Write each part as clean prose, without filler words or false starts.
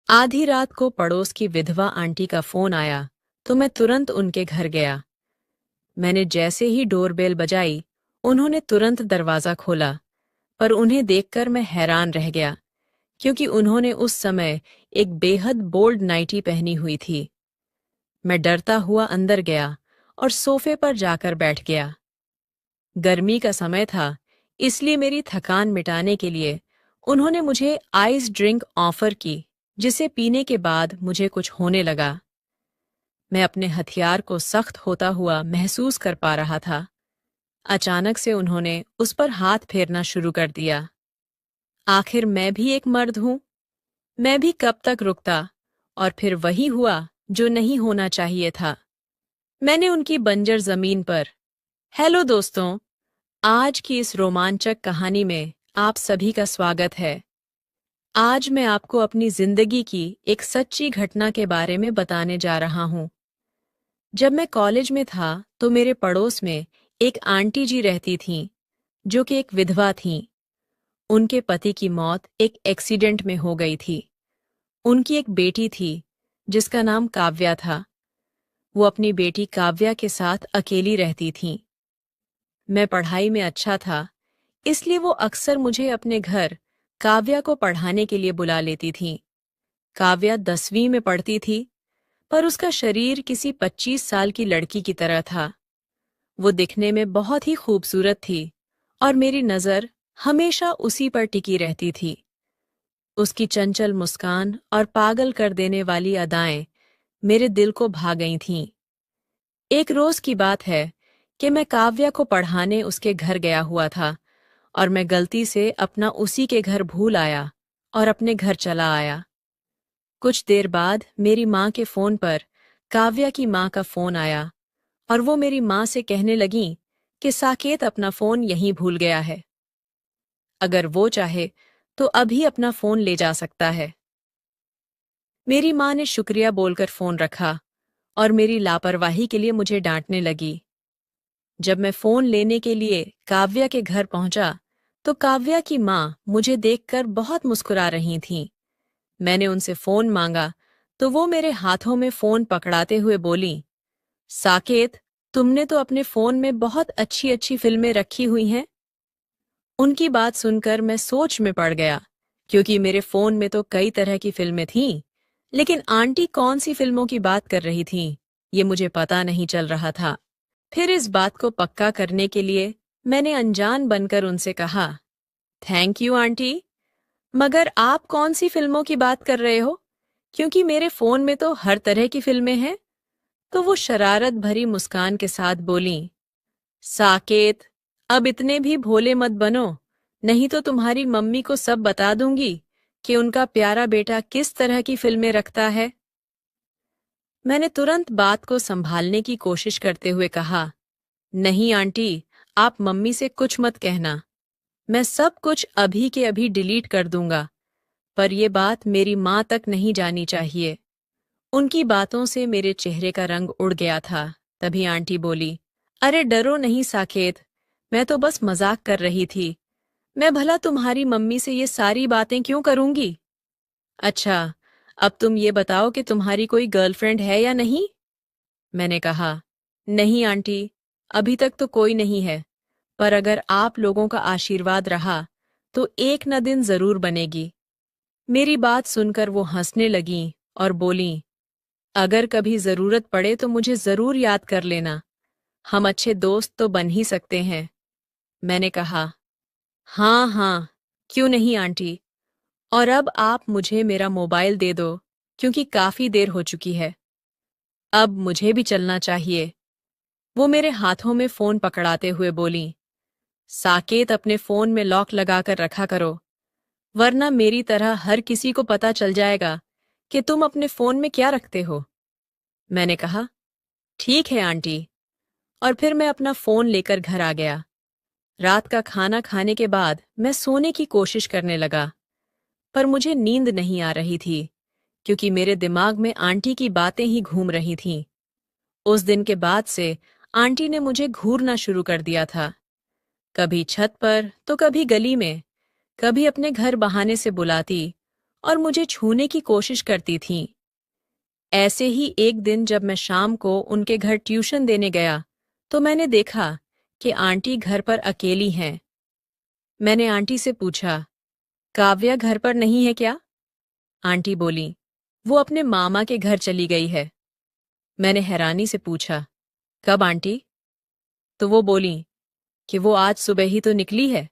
आधी रात को पड़ोस की विधवा आंटी का फोन आया तो मैं तुरंत उनके घर गया। मैंने जैसे ही डोरबेल बजाई, उन्होंने तुरंत दरवाजा खोला, पर उन्हें देखकर मैं हैरान रह गया क्योंकि उन्होंने उस समय एक बेहद बोल्ड नाइटी पहनी हुई थी। मैं डरता हुआ अंदर गया और सोफे पर जाकर बैठ गया। गर्मी का समय था, इसलिए मेरी थकान मिटाने के लिए उन्होंने मुझे आइस ड्रिंक ऑफर की, जिसे पीने के बाद मुझे कुछ होने लगा। मैं अपने हथियार को सख्त होता हुआ महसूस कर पा रहा था। अचानक से उन्होंने उस पर हाथ फेरना शुरू कर दिया। आखिर मैं भी एक मर्द हूं। मैं भी कब तक रुकता, और फिर वही हुआ जो नहीं होना चाहिए था। मैंने उनकी बंजर जमीन पर। हेलो दोस्तों, आज की इस रोमांचक कहानी में आप सभी का स्वागत है। आज मैं आपको अपनी जिंदगी की एक सच्ची घटना के बारे में बताने जा रहा हूं। जब मैं कॉलेज में था तो मेरे पड़ोस में एक आंटी जी रहती थीं, जो कि एक विधवा थीं। उनके पति की मौत एक एक्सीडेंट में हो गई थी। उनकी एक बेटी थी जिसका नाम काव्या था। वो अपनी बेटी काव्या के साथ अकेली रहती थीं। मैं पढ़ाई में अच्छा था, इसलिए वो अक्सर मुझे अपने घर काव्या को पढ़ाने के लिए बुला लेती थीं। काव्या 10वीं में पढ़ती थी, पर उसका शरीर किसी 25 साल की लड़की की तरह था। वो दिखने में बहुत ही खूबसूरत थी और मेरी नज़र हमेशा उसी पर टिकी रहती थी। उसकी चंचल मुस्कान और पागल कर देने वाली अदाएं मेरे दिल को भा गई थीं। एक रोज की बात है कि मैं काव्या को पढ़ाने उसके घर गया हुआ था और मैं गलती से अपना उसी के घर भूल आया और अपने घर चला आया। कुछ देर बाद मेरी माँ के फोन पर काव्या की माँ का फोन आया और वो मेरी माँ से कहने लगीं कि साकेत अपना फोन यहीं भूल गया है। अगर वो चाहे तो अभी अपना फोन ले जा सकता है। मेरी माँ ने शुक्रिया बोलकर फोन रखा और मेरी लापरवाही के लिए मुझे डांटने लगी। जब मैं फोन लेने के लिए काव्या के घर पहुंचा तो काव्या की माँ मुझे देखकर बहुत मुस्कुरा रही थीं। मैंने उनसे फोन मांगा तो वो मेरे हाथों में फोन पकड़ाते हुए बोली, साकेत, तुमने तो अपने फोन में बहुत अच्छी अच्छी फिल्में रखी हुई हैं। उनकी बात सुनकर मैं सोच में पड़ गया, क्योंकि मेरे फोन में तो कई तरह की फिल्में थीं, लेकिन आंटी कौन सी फिल्मों की बात कर रही थीं, ये मुझे पता नहीं चल रहा था। फिर इस बात को पक्का करने के लिए मैंने अनजान बनकर उनसे कहा, थैंक यू आंटी, मगर आप कौन सी फिल्मों की बात कर रहे हो, क्योंकि मेरे फोन में तो हर तरह की फिल्में हैं। तो वो शरारत भरी मुस्कान के साथ बोली, साकेत, अब इतने भी भोले मत बनो, नहीं तो तुम्हारी मम्मी को सब बता दूंगी कि उनका प्यारा बेटा किस तरह की फिल्में रखता है। मैंने तुरंत बात को संभालने की कोशिश करते हुए कहा, नहीं आंटी, आप मम्मी से कुछ मत कहना। मैं सब कुछ अभी के अभी डिलीट कर दूंगा, पर ये बात मेरी माँ तक नहीं जानी चाहिए। उनकी बातों से मेरे चेहरे का रंग उड़ गया था। तभी आंटी बोली, अरे डरो नहीं साकेत, मैं तो बस मजाक कर रही थी। मैं भला तुम्हारी मम्मी से ये सारी बातें क्यों करूंगी? अच्छा, अब तुम ये बताओ कि तुम्हारी कोई गर्लफ्रेंड है या नहीं? मैंने कहा, नहीं आंटी, अभी तक तो कोई नहीं है, पर अगर आप लोगों का आशीर्वाद रहा तो एक न दिन जरूर बनेगी। मेरी बात सुनकर वो हंसने लगीं और बोलीं, अगर कभी जरूरत पड़े तो मुझे जरूर याद कर लेना, हम अच्छे दोस्त तो बन ही सकते हैं। मैंने कहा, हाँ हाँ, क्यों नहीं आंटी, और अब आप मुझे मेरा मोबाइल दे दो, क्योंकि काफी देर हो चुकी है। अब मुझे भी चलना चाहिए। वो मेरे हाथों में फोन पकड़ाते हुए बोली, साकेत, अपने फोन में लॉक लगाकर रखा करो, वरना मेरी तरह हर किसी को पता चल जाएगा कि तुम अपने फोन में क्या रखते हो। मैंने कहा, ठीक है आंटी, और फिर मैं अपना फोन लेकर घर आ गया। रात का खाना खाने के बाद मैं सोने की कोशिश करने लगा, पर मुझे नींद नहीं आ रही थी, क्योंकि मेरे दिमाग में आंटी की बातें ही घूम रही थीं। उस दिन के बाद से आंटी ने मुझे घूरना शुरू कर दिया था, कभी छत पर तो कभी गली में, कभी अपने घर बहाने से बुलाती और मुझे छूने की कोशिश करती थीं। ऐसे ही एक दिन जब मैं शाम को उनके घर ट्यूशन देने गया तो मैंने देखा कि आंटी घर पर अकेली हैं। मैंने आंटी से पूछा, काव्या घर पर नहीं है क्या? आंटी बोली, वो अपने मामा के घर चली गई है। मैंने हैरानी से पूछा, कब आंटी? तो वो बोली कि वो आज सुबह ही तो निकली है।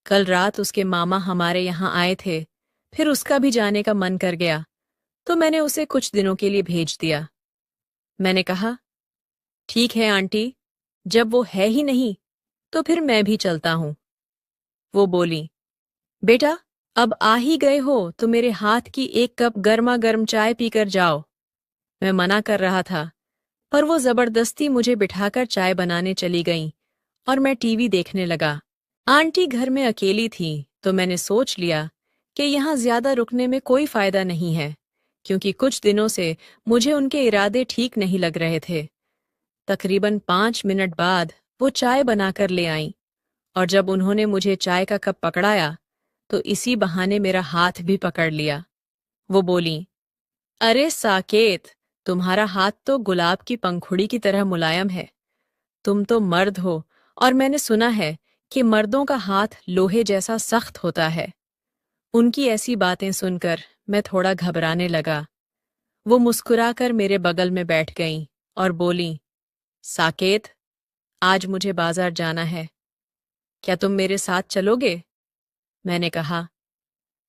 कल रात उसके मामा हमारे यहाँ आए थे, फिर उसका भी जाने का मन कर गया तो मैंने उसे कुछ दिनों के लिए भेज दिया। मैंने कहा, ठीक है आंटी, जब वो है ही नहीं तो फिर मैं भी चलता हूं। वो बोली, बेटा अब आ ही गए हो तो मेरे हाथ की एक कप गर्मा गर्म चाय पीकर जाओ। मैं मना कर रहा था पर वो जबरदस्ती मुझे बिठाकर चाय बनाने चली गईं और मैं टीवी देखने लगा। आंटी घर में अकेली थी तो मैंने सोच लिया कि यहाँ ज्यादा रुकने में कोई फायदा नहीं है, क्योंकि कुछ दिनों से मुझे उनके इरादे ठीक नहीं लग रहे थे। तकरीबन 5 मिनट बाद वो चाय बनाकर ले आईं और जब उन्होंने मुझे चाय का कप पकड़ाया तो इसी बहाने मेरा हाथ भी पकड़ लिया। वो बोली, अरे साकेत, तुम्हारा हाथ तो गुलाब की पंखुड़ी की तरह मुलायम है। तुम तो मर्द हो और मैंने सुना है कि मर्दों का हाथ लोहे जैसा सख्त होता है। उनकी ऐसी बातें सुनकर मैं थोड़ा घबराने लगा। वो मुस्कुराकर मेरे बगल में बैठ गईं और बोली, साकेत, आज मुझे बाजार जाना है, क्या तुम मेरे साथ चलोगे? मैंने कहा,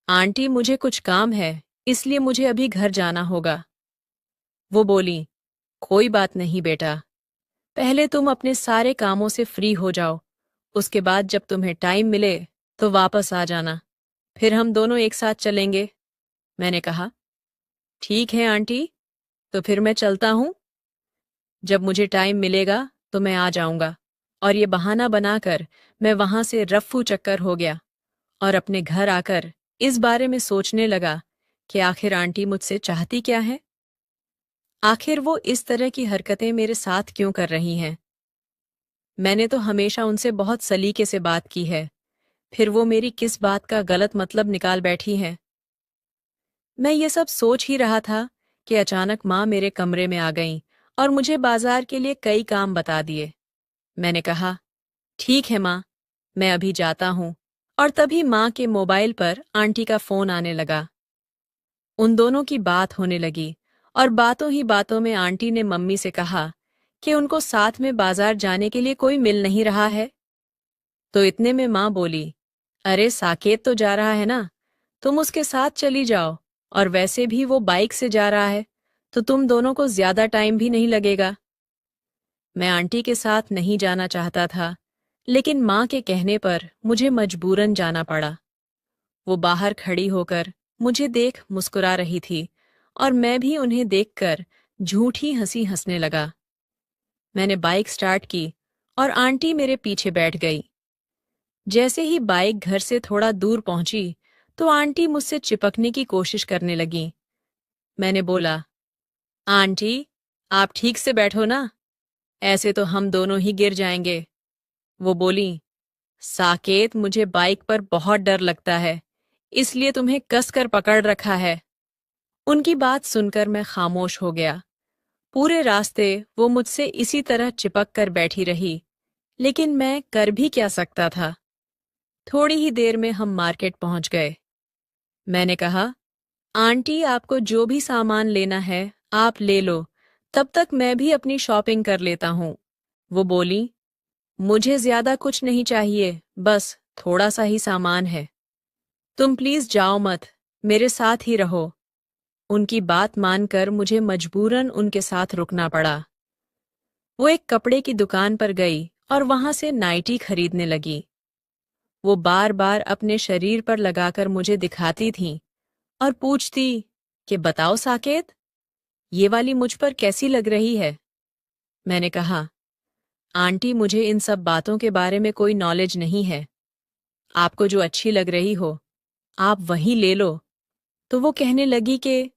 आंटी मुझे कुछ काम है इसलिए मुझे अभी घर जाना होगा। वो बोली, कोई बात नहीं बेटा, पहले तुम अपने सारे कामों से फ्री हो जाओ, उसके बाद जब तुम्हें टाइम मिले तो वापस आ जाना, फिर हम दोनों एक साथ चलेंगे। मैंने कहा, ठीक है आंटी, तो फिर मैं चलता हूँ। जब मुझे टाइम मिलेगा तो मैं आ जाऊंगा। और ये बहाना बनाकर मैं वहां से रफ्फू चक्कर हो गया और अपने घर आकर इस बारे में सोचने लगा कि आखिर आंटी मुझसे चाहती क्या है। आखिर वो इस तरह की हरकतें मेरे साथ क्यों कर रही हैं? मैंने तो हमेशा उनसे बहुत सलीके से बात की है, फिर वो मेरी किस बात का गलत मतलब निकाल बैठी हैं? मैं ये सब सोच ही रहा था कि अचानक माँ मेरे कमरे में आ गईं और मुझे बाजार के लिए कई काम बता दिए। मैंने कहा, ठीक है माँ, मैं अभी जाता हूँ। और तभी माँ के मोबाइल पर आंटी का फोन आने लगा। उन दोनों की बात होने लगी और बातों ही बातों में आंटी ने मम्मी से कहा कि उनको साथ में बाजार जाने के लिए कोई मिल नहीं रहा है। तो इतने में माँ बोली, अरे साकेत तो जा रहा है ना, तुम उसके साथ चली जाओ, और वैसे भी वो बाइक से जा रहा है तो तुम दोनों को ज्यादा टाइम भी नहीं लगेगा। मैं आंटी के साथ नहीं जाना चाहता था, लेकिन माँ के कहने पर मुझे मजबूरन जाना पड़ा। वो बाहर खड़ी होकर मुझे देख मुस्कुरा रही थी और मैं भी उन्हें देखकर झूठी हंसी हंसने लगा। मैंने बाइक स्टार्ट की और आंटी मेरे पीछे बैठ गई। जैसे ही बाइक घर से थोड़ा दूर पहुंची तो आंटी मुझसे चिपकने की कोशिश करने लगी। मैंने बोला, आंटी, आप ठीक से बैठो ना, ऐसे तो हम दोनों ही गिर जाएंगे। वो बोली, साकेत, मुझे बाइक पर बहुत डर लगता है, इसलिए तुम्हें कसकर पकड़ रखा है। उनकी बात सुनकर मैं खामोश हो गया। पूरे रास्ते वो मुझसे इसी तरह चिपक कर बैठी रही, लेकिन मैं कर भी क्या सकता था। थोड़ी ही देर में हम मार्केट पहुंच गए। मैंने कहा, आंटी, आपको जो भी सामान लेना है आप ले लो, तब तक मैं भी अपनी शॉपिंग कर लेता हूँ। वो बोली, मुझे ज्यादा कुछ नहीं चाहिए, बस थोड़ा सा ही सामान है। तुम प्लीज जाओ मत, मेरे साथ ही रहो। उनकी बात मानकर मुझे मजबूरन उनके साथ रुकना पड़ा। वो एक कपड़े की दुकान पर गई और वहां से नाइटी खरीदने लगी। वो बार बार अपने शरीर पर लगाकर मुझे दिखाती थीं और पूछती कि बताओ साकेत, ये वाली मुझ पर कैसी लग रही है? मैंने कहा, आंटी, मुझे इन सब बातों के बारे में कोई नॉलेज नहीं है। आपको जो अच्छी लग रही हो आप वही ले लो। तो वो कहने लगी कि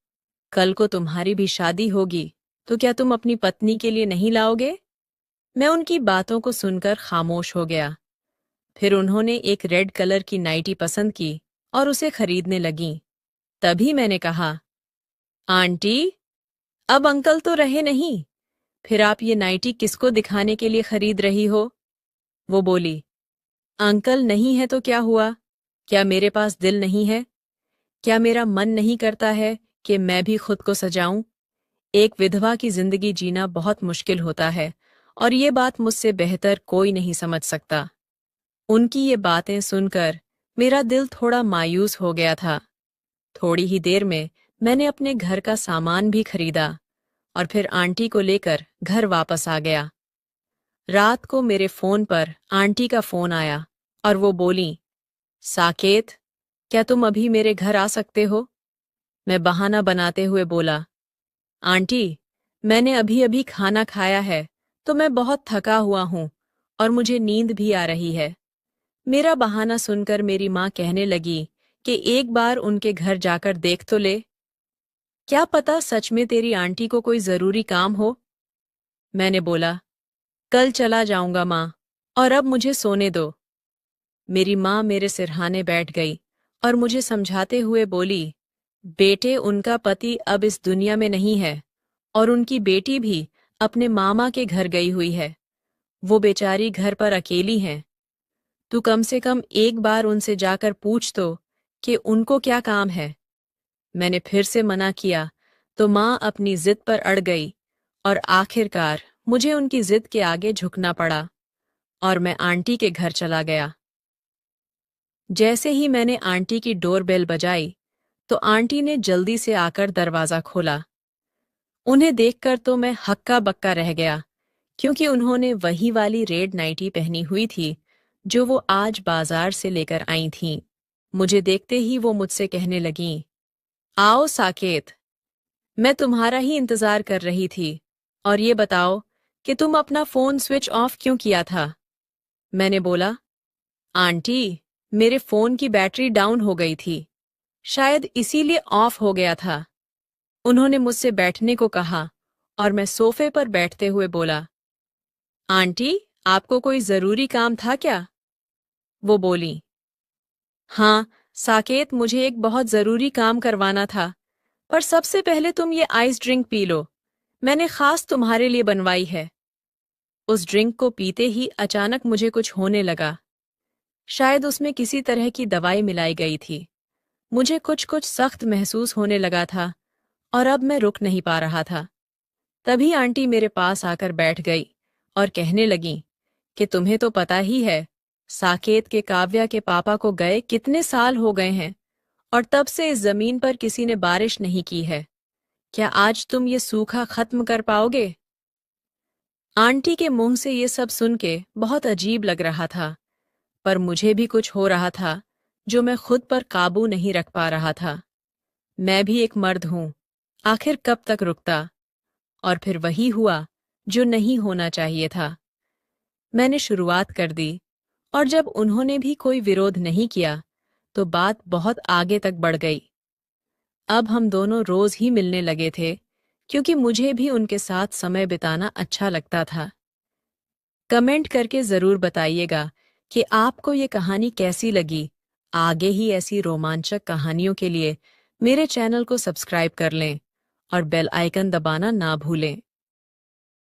कल को तुम्हारी भी शादी होगी तो क्या तुम अपनी पत्नी के लिए नहीं लाओगे? मैं उनकी बातों को सुनकर खामोश हो गया। फिर उन्होंने एक रेड कलर की नाइटी पसंद की और उसे खरीदने लगीं। तभी मैंने कहा, आंटी, अब अंकल तो रहे नहीं, फिर आप ये नाइटी किसको दिखाने के लिए खरीद रही हो? वो बोली, अंकल नहीं है तो क्या हुआ? क्या मेरे पास दिल नहीं है? क्या मेरा मन नहीं करता है कि मैं भी खुद को सजाऊं? एक विधवा की जिंदगी जीना बहुत मुश्किल होता है और ये बात मुझसे बेहतर कोई नहीं समझ सकता। उनकी ये बातें सुनकर मेरा दिल थोड़ा मायूस हो गया था। थोड़ी ही देर में मैंने अपने घर का सामान भी खरीदा और फिर आंटी को लेकर घर वापस आ गया। रात को मेरे फोन पर आंटी का फोन आया और वो बोली, साकेत, क्या तुम अभी मेरे घर आ सकते हो? मैं बहाना बनाते हुए बोला, आंटी, मैंने अभी अभी खाना खाया है तो मैं बहुत थका हुआ हूं और मुझे नींद भी आ रही है। मेरा बहाना सुनकर मेरी माँ कहने लगी कि एक बार उनके घर जाकर देख तो ले। क्या पता सच में तेरी आंटी को कोई जरूरी काम हो? मैंने बोला, कल चला जाऊंगा माँ, और अब मुझे सोने दो। मेरी माँ मेरे सिरहाने बैठ गई और मुझे समझाते हुए बोली, बेटे, उनका पति अब इस दुनिया में नहीं है और उनकी बेटी भी अपने मामा के घर गई हुई है। वो बेचारी घर पर अकेली हैं। तू कम से कम एक बार उनसे जाकर पूछ तो कि उनको क्या काम है। मैंने फिर से मना किया तो माँ अपनी जिद पर अड़ गई और आखिरकार मुझे उनकी जिद के आगे झुकना पड़ा और मैं आंटी के घर चला गया। जैसे ही मैंने आंटी की डोरबेल बजाई तो आंटी ने जल्दी से आकर दरवाजा खोला। उन्हें देखकर तो मैं हक्का बक्का रह गया, क्योंकि उन्होंने वही वाली रेड नाइटी पहनी हुई थी जो वो आज बाजार से लेकर आई थीं। मुझे देखते ही वो मुझसे कहने लगीं, आओ साकेत, मैं तुम्हारा ही इंतजार कर रही थी, और ये बताओ कि तुम अपना फोन स्विच ऑफ क्यों किया था? मैंने बोला, आंटी, मेरे फोन की बैटरी डाउन हो गई थी, शायद इसीलिए ऑफ हो गया था। उन्होंने मुझसे बैठने को कहा और मैं सोफे पर बैठते हुए बोला, आंटी, आपको कोई जरूरी काम था क्या? वो बोली, हाँ साकेत, मुझे एक बहुत जरूरी काम करवाना था, पर सबसे पहले तुम ये आइस ड्रिंक पी लो, मैंने खास तुम्हारे लिए बनवाई है। उस ड्रिंक को पीते ही अचानक मुझे कुछ होने लगा। शायद उसमें किसी तरह की दवाई मिलाई गई थी। मुझे कुछ कुछ सख्त महसूस होने लगा था और अब मैं रुक नहीं पा रहा था। तभी आंटी मेरे पास आकर बैठ गई और कहने लगी कि तुम्हें तो पता ही है, साकेत के काव्या के पापा को गए कितने साल हो गए हैं और तब से इस जमीन पर किसी ने बारिश नहीं की है। क्या आज तुम ये सूखा खत्म कर पाओगे? आंटी के मुंह से ये सब सुन के बहुत अजीब लग रहा था, पर मुझे भी कुछ हो रहा था जो मैं खुद पर काबू नहीं रख पा रहा था। मैं भी एक मर्द हूं, आखिर कब तक रुकता? और फिर वही हुआ जो नहीं होना चाहिए था। मैंने शुरुआत कर दी और जब उन्होंने भी कोई विरोध नहीं किया तो बात बहुत आगे तक बढ़ गई। अब हम दोनों रोज ही मिलने लगे थे, क्योंकि मुझे भी उनके साथ समय बिताना अच्छा लगता था। कमेंट करके ज़रूर बताइएगा कि आपको ये कहानी कैसी लगी। आगे ही ऐसी रोमांचक कहानियों के लिए मेरे चैनल को सब्सक्राइब कर लें और बेल आइकन दबाना ना भूलें।